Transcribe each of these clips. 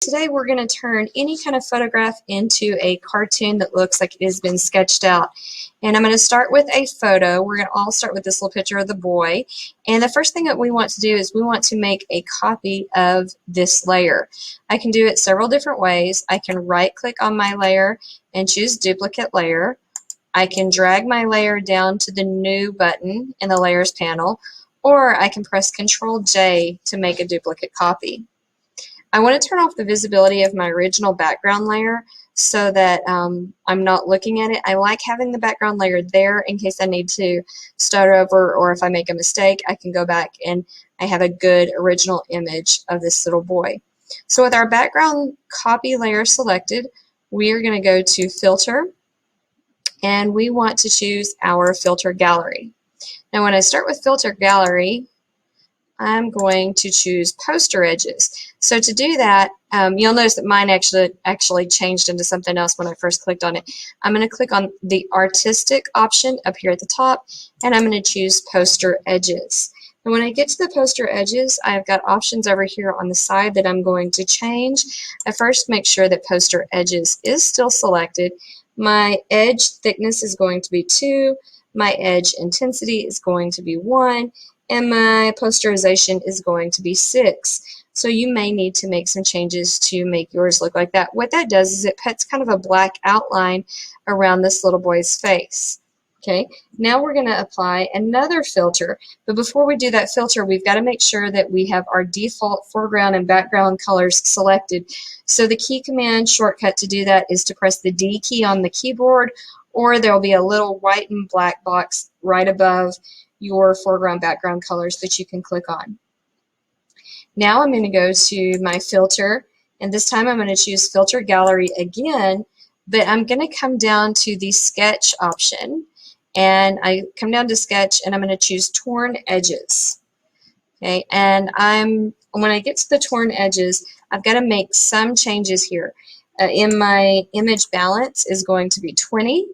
Today we're going to turn any kind of photograph into a cartoon that looks like it has been sketched out. And I'm going to start with a photo. We're going to all start with this little picture of the boy. And the first thing that we want to do is we want to make a copy of this layer. I can do it several different ways. I can right click on my layer and choose duplicate layer. I can drag my layer down to the new button in the layers panel, or I can press Ctrl J to make a duplicate copy. I want to turn off the visibility of my original background layer so that I'm not looking at it. I like having the background layer there in case I need to start over, or if I make a mistake, I can go back and I have a good original image of this little boy. So with our background copy layer selected, we are going to go to Filter, and we want to choose our Filter Gallery. Now when I start with Filter Gallery, I'm going to choose Poster Edges. So to do that, you'll notice that mine actually changed into something else when I first clicked on it. I'm going to click on the Artistic option up here at the top, and I'm going to choose Poster Edges. And when I get to the Poster Edges, I've got options over here on the side that I'm going to change. I first make sure that Poster Edges is still selected. My edge thickness is going to be 2, my edge intensity is going to be 1, and my posterization is going to be 6. So you may need to make some changes to make yours look like that. What that does is it puts kind of a black outline around this little boy's face. Okay, now we're going to apply another filter, but before we do that filter, we've got to make sure that we have our default foreground and background colors selected. So the key command shortcut to do that is to press the D key on the keyboard, or there will be a little white and black box right above your foreground background colors that you can click on. Now I'm going to go to my filter, and this time I'm going to choose Filter Gallery again, but I'm going to come down to the Sketch option, and I come down to Sketch and I'm going to choose Torn Edges. Okay, and when I get to the torn edges, I've got to make some changes here. In my image balance is going to be 20,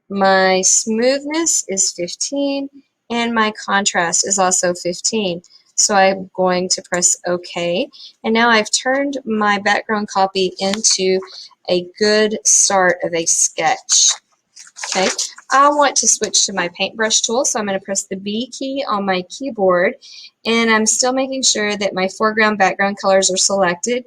my smoothness is 15, and my contrast is also 15. So I'm going to press OK, and now I've turned my background copy into a good start of a sketch. Okay, I want to switch to my paintbrush tool, so I'm going to press the B key on my keyboard, and I'm still making sure that my foreground background colors are selected.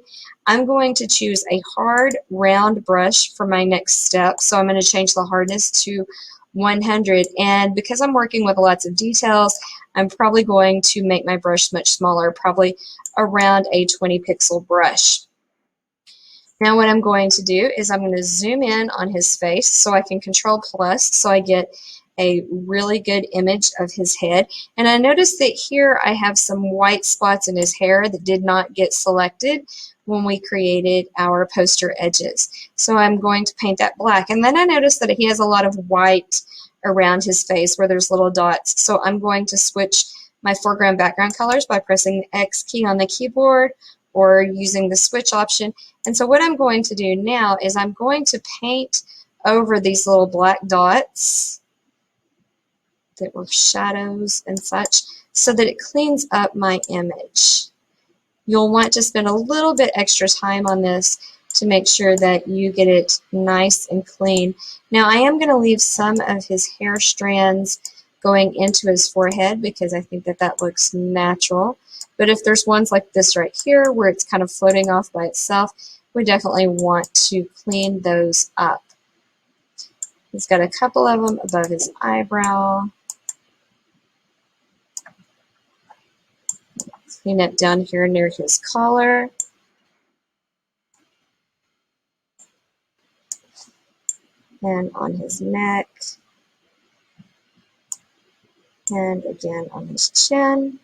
I'm going to choose a hard round brush for my next step, so I'm going to change the hardness to 100, and because I'm working with lots of details, I'm probably going to make my brush much smaller, probably around a 20 pixel brush. Now what I'm going to do is I'm going to zoom in on his face so I can Control plus so I get a really good image of his head. And I noticed that here I have some white spots in his hair that did not get selected when we created our poster edges. So I'm going to paint that black. And then I noticed that he has a lot of white around his face where there's little dots. So I'm going to switch my foreground background colors by pressing the X key on the keyboard or using the switch option. And so what I'm going to do now is I'm going to paint over these little black dots that were shadows and such so that it cleans up my image. You'll want to spend a little bit extra time on this to make sure that you get it nice and clean. Now I am going to leave some of his hair strands going into his forehead because I think that that looks natural. But if there's ones like this right here where it's kind of floating off by itself, we definitely want to clean those up. He's got a couple of them above his eyebrow. Clean up down here near his collar. And on his neck. And again on his chin.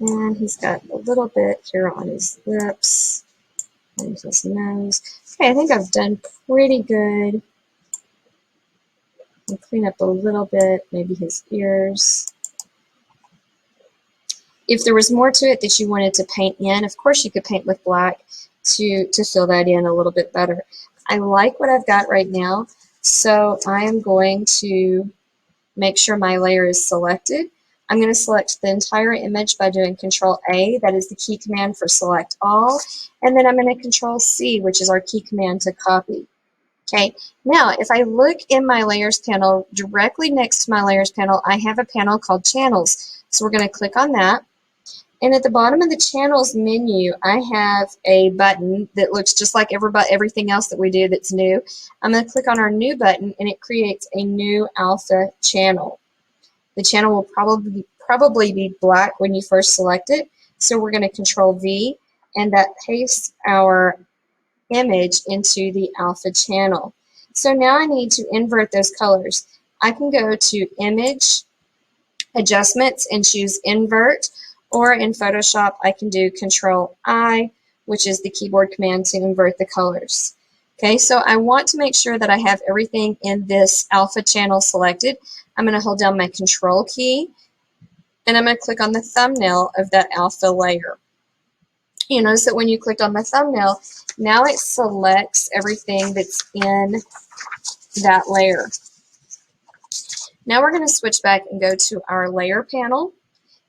And he's got a little bit here on his lips and his nose. Okay, I think I've done pretty good. I'll clean up a little bit, maybe his ears. If there was more to it that you wanted to paint in, of course you could paint with black to fill that in a little bit better. I like what I've got right now, so I am going to make sure my layer is selected. I'm going to select the entire image by doing Control A, that is the key command for select all, and then I'm going to Control C, which is our key command to copy. Okay, now if I look in my layers panel, directly next to my layers panel, I have a panel called channels. So we're going to click on that. And at the bottom of the channels menu, I have a button that looks just like everything else that we do that's new. I'm going to click on our new button and it creates a new alpha channel. The channel will probably be black when you first select it. So we're going to Control V and that pastes our image into the alpha channel. So now I need to invert those colors. I can go to Image, Adjustments, and choose Invert, or in Photoshop I can do Control I, which is the keyboard command to invert the colors. Okay, so I want to make sure that I have everything in this alpha channel selected. I'm going to hold down my Control key and I'm going to click on the thumbnail of that alpha layer. You notice that when you clicked on the thumbnail, now it selects everything that's in that layer. Now we're going to switch back and go to our layer panel.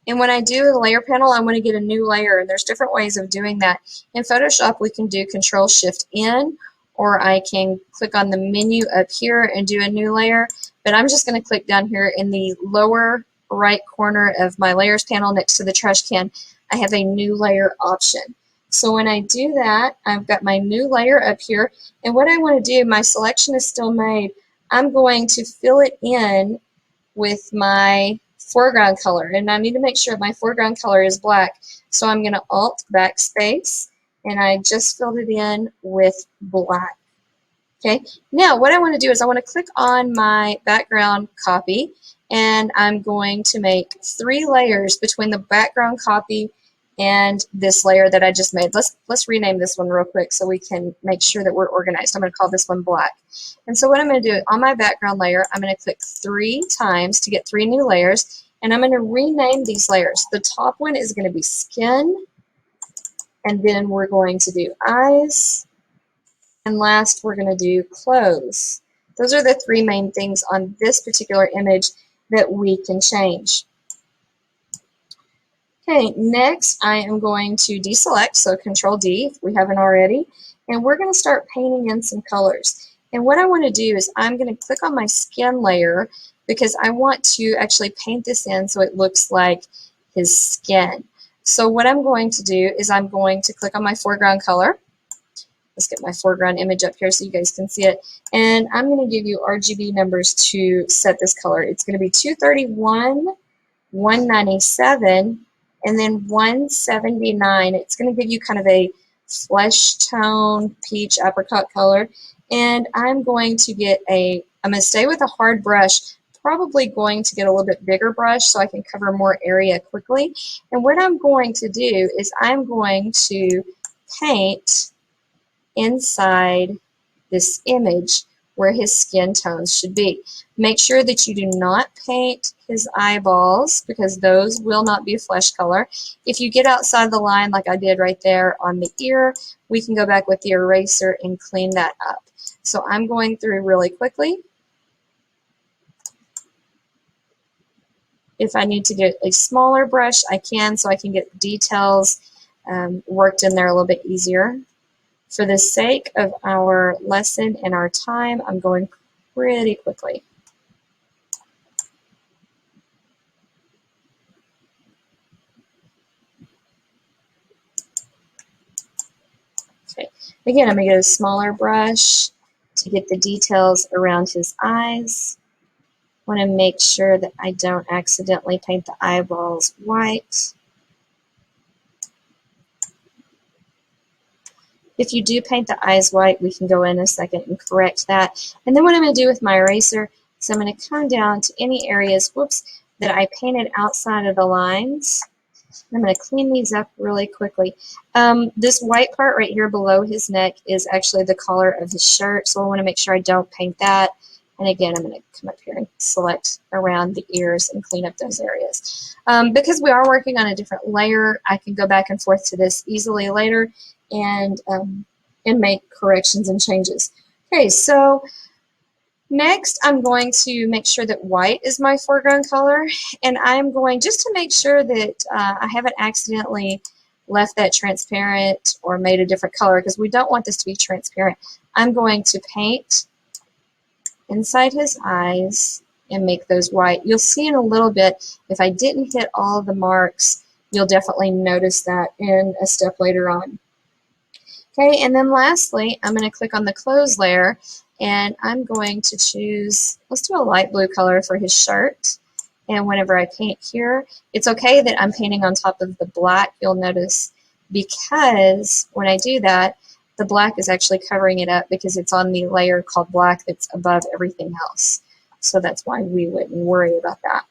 And when I do the layer panel, I want to get a new layer. And there's different ways of doing that. In Photoshop, we can do Control-Shift-N, or I can click on the menu up here and do a new layer. But I'm just going to click down here in the lower right corner of my layers panel next to the trash can. I have a new layer option. So when I do that, I've got my new layer up here. And what I want to do, my selection is still made. I'm going to fill it in with my foreground color. And I need to make sure my foreground color is black. So I'm going to Alt Backspace. And I just filled it in with black. Okay, now what I want to do is I want to click on my background copy and I'm going to make 3 layers between the background copy and this layer that I just made. Let's rename this one real quick so we can make sure that we're organized. I'm going to call this one black. And so what I'm going to do on my background layer, I'm going to click 3 times to get 3 new layers, and I'm going to rename these layers. The top one is going to be skin, and then we're going to do eyes, and last, we're going to do clothes. Those are the 3 main things on this particular image that we can change. Okay, next I am going to deselect, so Control D if we haven't already, and we're going to start painting in some colors. And what I want to do is I'm going to click on my skin layer because I want to actually paint this in so it looks like his skin. So what I'm going to do is I'm going to click on my foreground color. Let's get my foreground image up here so you guys can see it. And I'm going to give you RGB numbers to set this color. It's going to be 231, 197, and then 179. It's going to give you kind of a flesh tone, peach apricot color. And I'm going to stay with a hard brush, probably going to get a little bit bigger brush so I can cover more area quickly. And what I'm going to do is I'm going to paint inside this image where his skin tones should be. Make sure that you do not paint his eyeballs because those will not be a flesh color. If you get outside the line like I did right there on the ear, we can go back with the eraser and clean that up. So I'm going through really quickly. If I need to get a smaller brush, I can, so I can get details worked in there a little bit easier. For the sake of our lesson and our time, I'm going pretty quickly. Okay. Again, I'm going to get a smaller brush to get the details around his eyes. I want to make sure that I don't accidentally paint the eyeballs white. If you do paint the eyes white, we can go in a second and correct that. And then what I'm going to do with my eraser is I'm going to come down to any areas, that I painted outside of the lines. I'm going to clean these up really quickly. This white part right here below his neck is actually the collar of his shirt, so I want to make sure I don't paint that. And again, I'm going to come up here and select around the ears and clean up those areas. Because we are working on a different layer, I can go back and forth to this easily later and make corrections and changes. Okay, so Next, I'm going to make sure that white is my foreground color, and I'm going, just to make sure that I haven't accidentally left that transparent or made a different color, because we don't want this to be transparent, I'm going to paint inside his eyes and make those white. You'll see in a little bit, if I didn't hit all the marks, you'll definitely notice that in a step later on. Okay, and then lastly, I'm going to click on the close layer, and I'm going to choose, let's do a light blue color for his shirt. And whenever I paint here, it's okay that I'm painting on top of the black, you'll notice, because when I do that, the black is actually covering it up because it's on the layer called black that's above everything else. So that's why we wouldn't worry about that.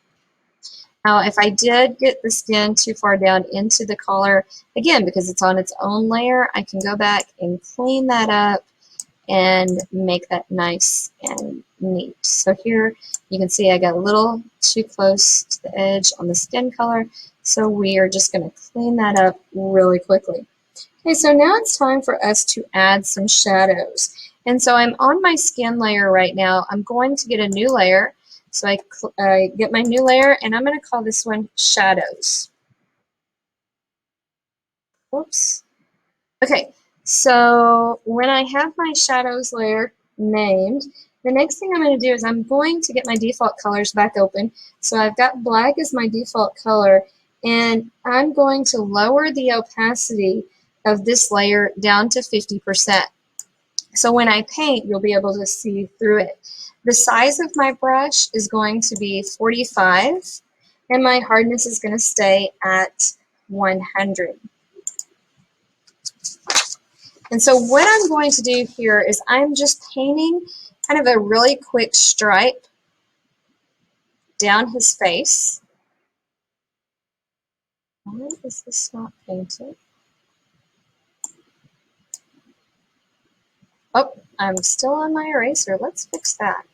Now, if I did get the skin too far down into the collar, again, because it's on its own layer, I can go back and clean that up and make that nice and neat. So here you can see I got a little too close to the edge on the skin color, so we are just going to clean that up really quickly. Okay, so now it's time for us to add some shadows. And so I'm on my skin layer right now. I'm going to get a new layer. So I get my new layer, and I'm going to call this one Shadows. Whoops. Okay, so when I have my Shadows layer named, the next thing I'm going to do is I'm going to get my default colors back open. So I've got black as my default color, and I'm going to lower the opacity of this layer down to 50%. So when I paint, you'll be able to see through it. The size of my brush is going to be 45, and my hardness is going to stay at 100. And so what I'm going to do here is I'm just painting kind of a really quick stripe down his face. Why is this not painted? Oh, I'm still on my eraser. Let's fix that.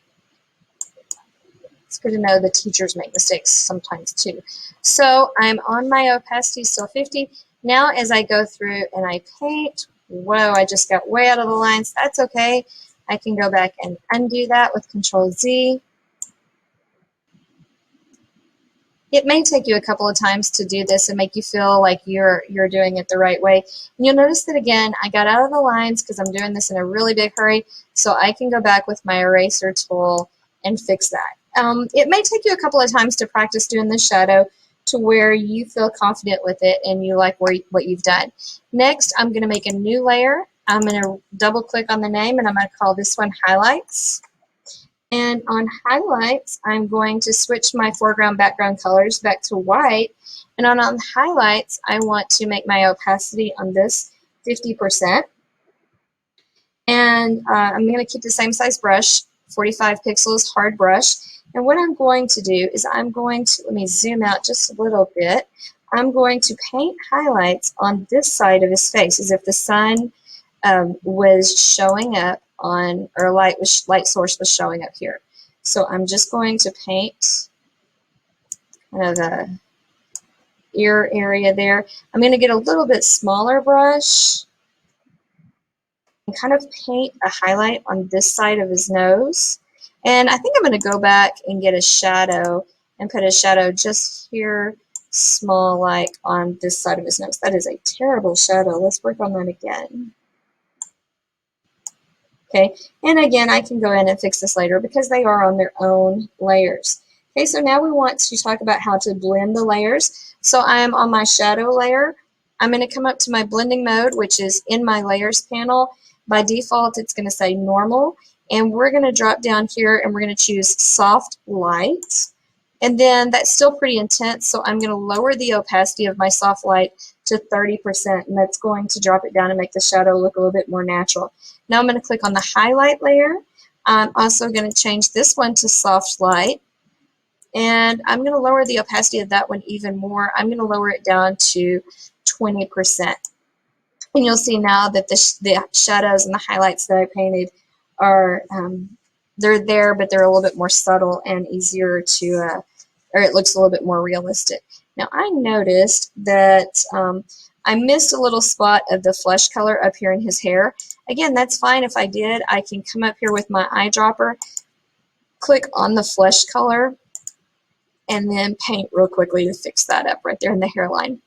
It's good to know the teachers make mistakes sometimes too. So I'm on my opacity still 50. Now as I go through and I paint, whoa, I just got way out of the lines. That's okay. I can go back and undo that with Control Z. It may take you a couple of times to do this and make you feel like you're doing it the right way. And you'll notice that again, I got out of the lines because I'm doing this in a really big hurry, so I can go back with my eraser tool and fix that. It may take you a couple of times to practice doing the shadow to where you feel confident with it and you like what you've done. Next, I'm going to make a new layer. I'm going to double click on the name, and I'm going to call this one Highlights. And on highlights, I'm going to switch my foreground background colors back to white. And on highlights, I want to make my opacity on this 50%. And I'm going to keep the same size brush, 45 pixels, hard brush. And what I'm going to do is I'm going to, let me zoom out just a little bit. I'm going to paint highlights on this side of his face as if the sun was showing up on, or light source was showing up here. So I'm just going to paint kind of the ear area there. I'm going to get a little bit smaller brush and kind of paint a highlight on this side of his nose. And I think I'm going to go back and get a shadow and put a shadow just here, small, like on this side of his nose. That is a terrible shadow. Let's work on that again. Okay, and again, I can go in and fix this later because they are on their own layers. Okay, so now we want to talk about how to blend the layers. So I am on my shadow layer. I'm going to come up to my blending mode, which is in my layers panel. By default, it's going to say normal, and we're going to drop down here and we're going to choose soft light. And then that's still pretty intense, so I'm going to lower the opacity of my soft light to 30%, and that's going to drop it down and make the shadow look a little bit more natural. Now I'm going to click on the highlight layer. I'm also going to change this one to soft light, and I'm going to lower the opacity of that one even more. I'm going to lower it down to 20%. And you'll see now that the shadows and the highlights that I painted are, they're there, but they're a little bit more subtle and easier to, or it looks a little bit more realistic. Now I noticed that I missed a little spot of the flesh color up here in his hair. Again, that's fine if I did. I can come up here with my eyedropper click on the flesh color and then paint real quickly to fix that up right there in the hairline.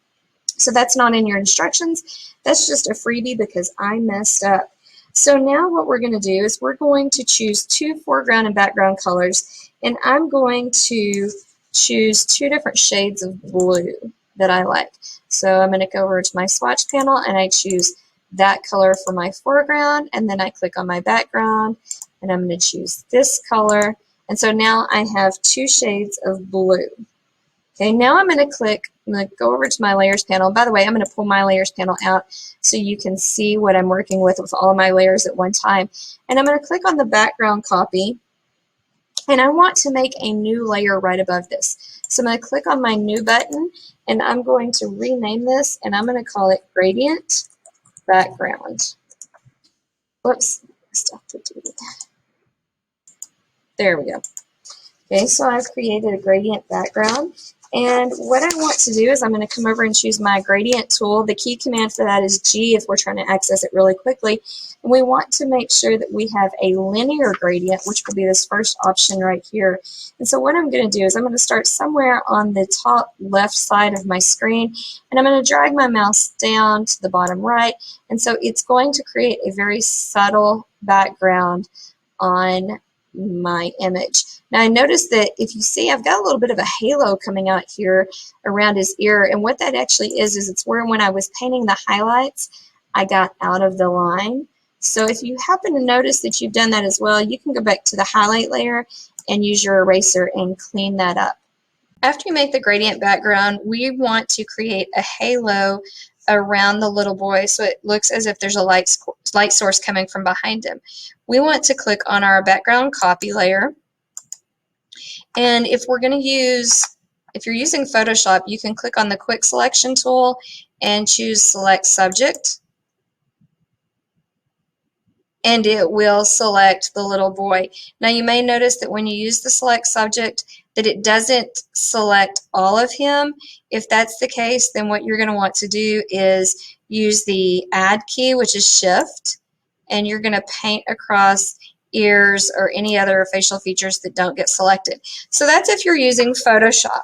So that's not in your instructions. That's just a freebie because I messed up. So now what we're going to do is we're going to choose two foreground and background colors, and I'm going to choose two different shades of blue that I like. So I'm going to go over to my swatch panel and I choose that color for my foreground, and then I click on my background and I'm going to choose this color. And so now I have two shades of blue. Okay, now I'm going to go over to my layers panel. By the way, I'm going to pull my layers panel out so you can see what I'm working with all of my layers at one time. And I'm going to click on the background copy, and I want to make a new layer right above this. So I'm going to click on my new button, and I'm going to rename this, and I'm going to call it Gradient Background. Whoops, stuff to do. There we go. Okay, so I've created a gradient background, and what I want to do is I'm going to come over and choose my gradient tool. The key command for that is G if we're trying to access it really quickly. And we want to make sure that we have a linear gradient, which will be this first option right here. And so what I'm going to do is I'm going to start somewhere on the top left side of my screen, and I'm going to drag my mouse down to the bottom right, and so it's going to create a very subtle background on my image. Now I notice that if you see, I've got a little bit of a halo coming out here around his ear, and what that actually is it's where when I was painting the highlights I got out of the line. So if you happen to notice that you've done that as well, you can go back to the highlight layer and use your eraser and clean that up. After you make the gradient background, we want to create a halo around the little boy so it looks as if there's a light source coming from behind him. We want to click on our background copy layer, and if you're using Photoshop, you can click on the quick selection tool and choose select subject, and it will select the little boy. Now you may notice that when you use the select subject that it doesn't select all of him. If that's the case, then what you're going to want to do is use the add key, which is shift, and you're going to paint across ears or any other facial features that don't get selected. So that's if you're using Photoshop.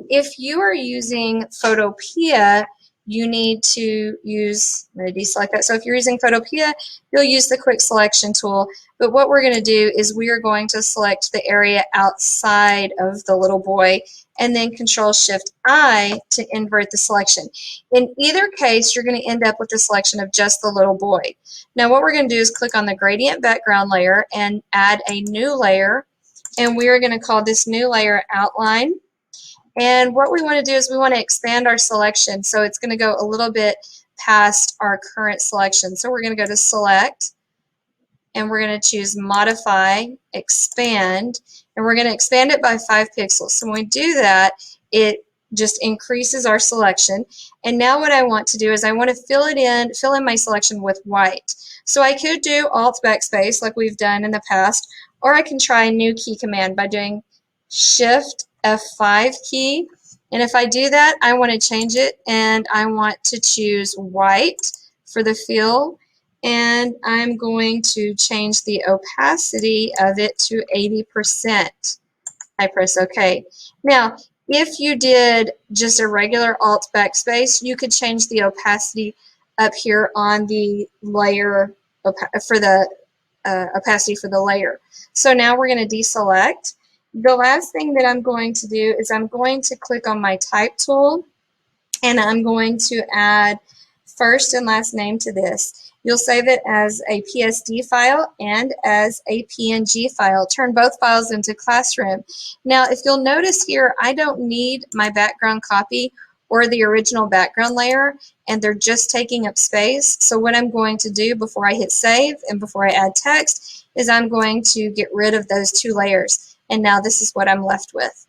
If you are using Photopea, you need to use, I'm going to deselect that. So if you're using Photopea, you'll use the quick selection tool. But what we're going to do is we are going to select the area outside of the little boy and then Control-Shift-I to invert the selection. In either case, you're going to end up with the selection of just the little boy. Now what we're going to do is click on the gradient background layer and add a new layer, and we are going to call this new layer Outline. And what we want to do is we want to expand our selection, so it's going to go a little bit past our current selection. So we're going to go to Select, and we're going to choose Modify, Expand, and we're going to expand it by 5 pixels. So when we do that, it just increases our selection. And now what I want to do is I want to fill in my selection with white. So I could do Alt Backspace like we've done in the past, or I can try a new key command by doing Shift F5 key, and if I do that, I want to change it, and I want to choose white for the fill, and I'm going to change the opacity of it to 80%. I press OK. Now, if you did just a regular Alt Backspace, you could change the opacity up here on the layer for the opacity for the layer. So now we're going to deselect. The last thing that I'm going to do is I'm going to click on my type tool, and I'm going to add first and last name to this. You'll save it as a PSD file and as a PNG file. Turn both files into Classroom. Now if you'll notice here, I don't need my background copy or the original background layer, and they're just taking up space. So what I'm going to do before I hit save and before I add text is I'm going to get rid of those two layers. And now this is what I'm left with.